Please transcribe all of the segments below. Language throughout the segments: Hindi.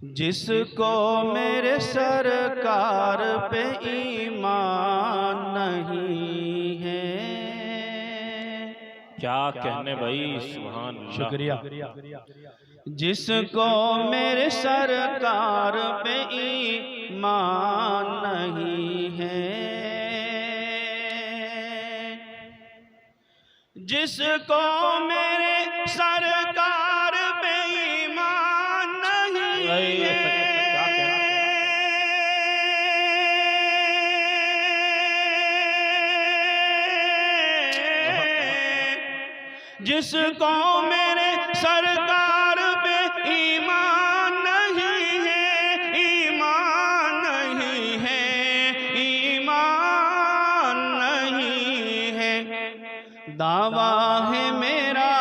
जिसको मेरे सरकार पे ईमान नहीं है। क्या कहने भाई, सुभान अल्लाह। शुक्रिया। जिसको मेरे सरकार पे ईमान नहीं है, जिसको मेरे सरकार पे ईमान नहीं है, जिसको मेरे सरकार पे ईमान नहीं है, ईमान नहीं है, ईमान नहीं है। दावा है मेरा,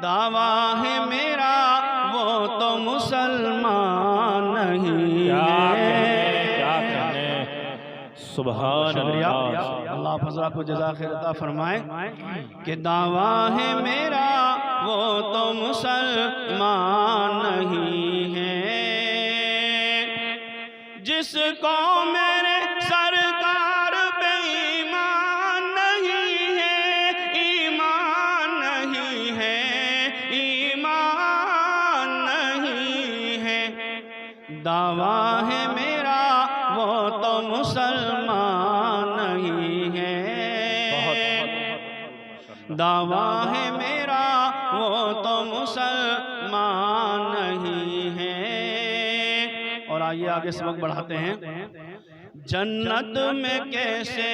दावा है मेरा, वो तो मुसलमान नहीं है। क्या कहने, सुभान अल्लाह। अल्लाह फजला को जज़ा खैर अता फरमाए कि दावा है मेरा, वो तो मुसलमान नहीं है। जिसको मेरे सरकार पे ईमान नहीं है, ईमान नहीं है, ईमान नहीं है। दावा है मेरा, वो तो मुसलमान नहीं है। दावा है मेरा, वो तो मुसलमान नहीं है। और आइए आगे सबक बढ़ाते हैं। जन्नत में कैसे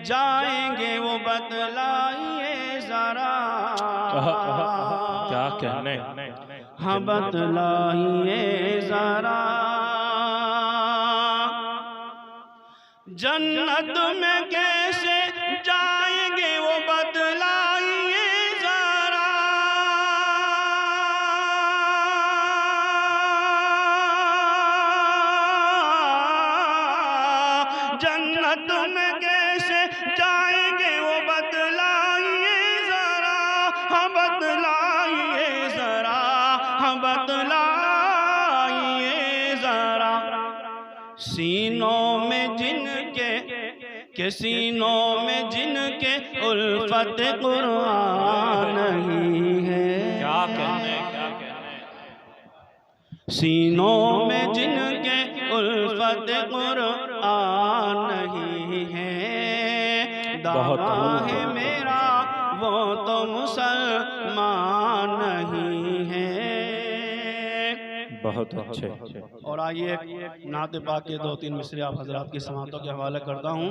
जाएंगे वो बतलाइए जरा। क्या कहने, हाँ बतलाइए जरा। जन्नत में कैसे जाएंगे वो बतलाइए जरा। जन्नत में कैसे जाएंगे वो बतलाइए जरा। हाँ बतलाइए जरा, हाँ बतलाइए जरा। सीनों में जिनके, के सीनों में जिनके उल्फत कुरान नहीं है। क्या कहने, क्या कहने। सीनों में जिनके उल्फत कुरान नहीं है। दावा है मेरा, वो तो मुसलमान नहीं है। बहुत अच्छे। और आइए नात पाक के 2-3 मिसरे आप हजरात की समातों के हवाले करता हूँ।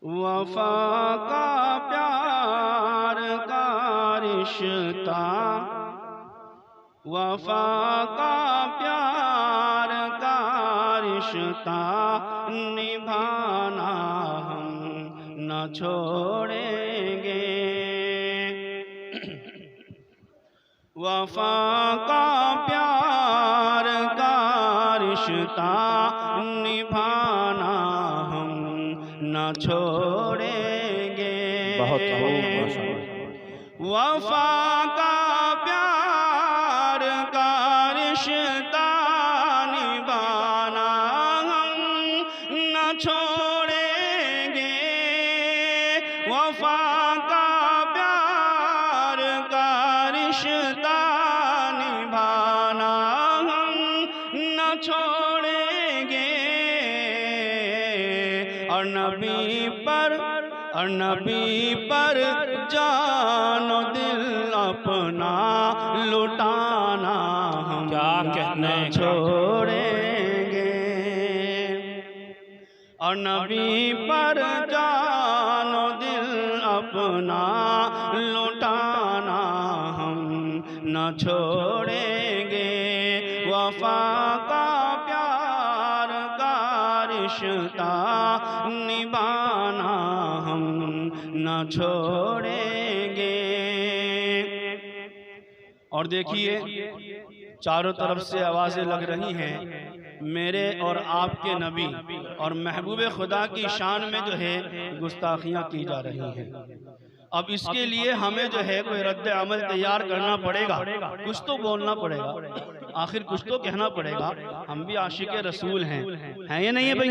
वफा का प्यार का रिश्ता, वफा का प्यार का रिश्ता निभाना हम न छोड़ेंगे। वफा का प्यार का रिश्ता निभाना हम न छोड़ेंगे। बहुत वफा का प्यार का रिश्ता निभाना हम न छोड़ेंगे। वफा का प्यार का रिश्ता निभाना हम न छोड़ेंगे। और नबी पर जानो दिल अपना लुटाना हम क्या कहने, छोड़ेंगे। और नबी पर जानो दिल अपना लुटाना हम न छोड़ेंगे। वफा का प्यार का रिश्ता निभाना हम न छोड़ेंगे। और देखिए चारों तरफ से आवाज़ें लग रही हैं मेरे और आपके नबी और महबूब खुदा की शान में जो है गुस्ताखियाँ की जा रही हैं। अब इसके लिए हमें जो है कोई रद्द अमल तैयार करना पड़ेगा, कुछ तो बोलना पड़ेगा, आखिर कुछ तो कहना पड़ेगा। हम भी आशिक रसूल हैं या नहीं है भाई?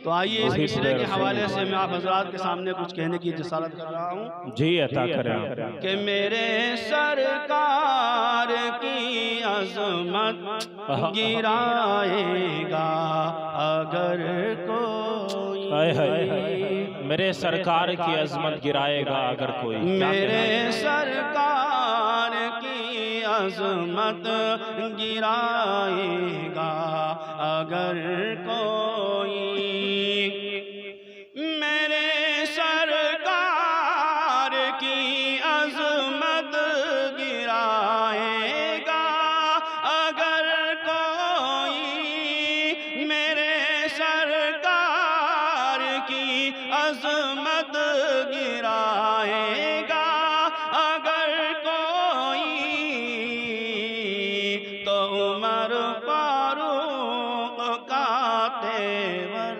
तो आइए इस मिसरे के हवाले से मैं आप हजरात के सामने कुछ कहने की जसारत कर रहा हूँ। जी अता करें कि मेरे सरकार की अजमत गिराएगा अगर कोई, मेरे सरकार की अजमत गिराएगा अगर कोई, मेरे सरकार की अजमत गिराएगा अगर कोई, मेरे सरकार की अजमत गिराएगा अगर कोई, मेरे सरकार की अजमत गिराएगा अगर कोई, तो उमर फारूक का तेवर,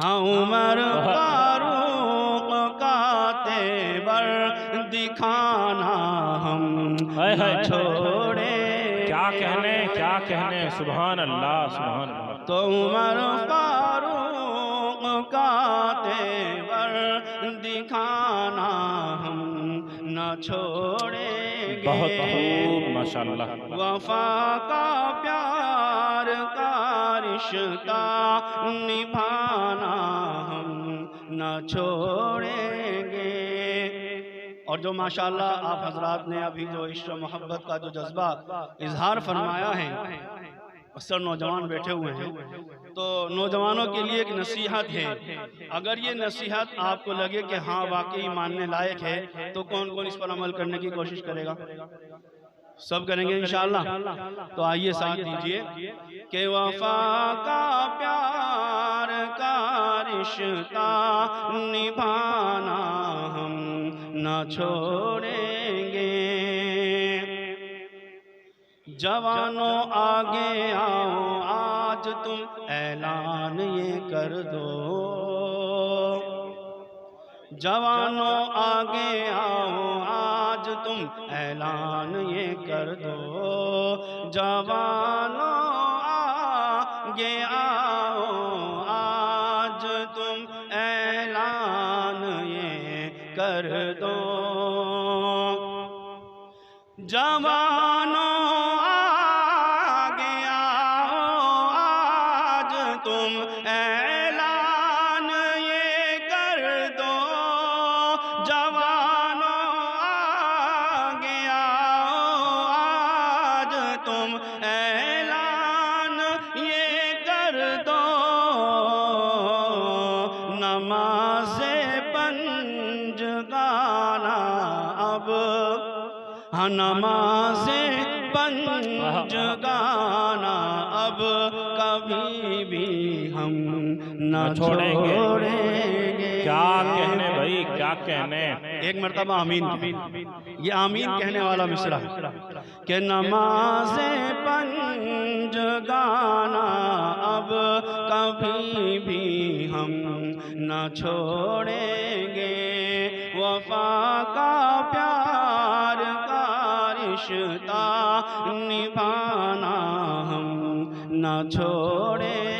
हाँ उमर फारूक का तेवर दिखाना हम न छोड़े। क्या कहने सुभान अल्लाह सुभान अल्लाह। तो उमर फारूक का तेवर दिखाना हम न छोड़ेंगे। बहुत खूब माशाअल्लाह। वफा का प्यार का रिश्ता निभाना हम न छोड़ेंगे। और जो माशाअल्लाह आप हजरात ने अभी जो इश्क मोहब्बत का जो जज्बा इजहार फरमाया है, अक्सर नौजवान बैठे हुए हैं, तो नौजवानों के लिए एक नसीहत है। अगर ये नसीहत आपको लगे कि हाँ वाकई मानने लायक है, तो कौन कौन इस पर अमल करने की कोशिश करेगा? सब करेंगे इंशाअल्लाह। तो आइए साथ दीजिए कि वफा का प्यार का रिश्ता निभाना हम न छोड़ेंगे। जवानों आगे आओ आज तुम ऐलान ये कर दो, जवानों आगे आओ आज तुम ऐलान ये कर दो, जवानों आगे आओ आज तुम ऐलान ये कर दो, जवानों आगे आओ आज तुम ऐलान ये कर दो, जवानों आगे आओ आज तुम ऐलान ये कर दो, नमाज़े पंज गाना अब, हाँ नमाज़े पंज गाना अब कभी भी हम न छोड़ेंगे। क्या कहने भाई, क्या कहने। एक मरतबा आमीन, ये आमीन कहने वाला मिसरा कि नमाज़े पंज गाना अब कभी भी हम न छोड़ेंगे, वफा का प्यार का रिश्ता निभाना हम न छोड़ेंगे।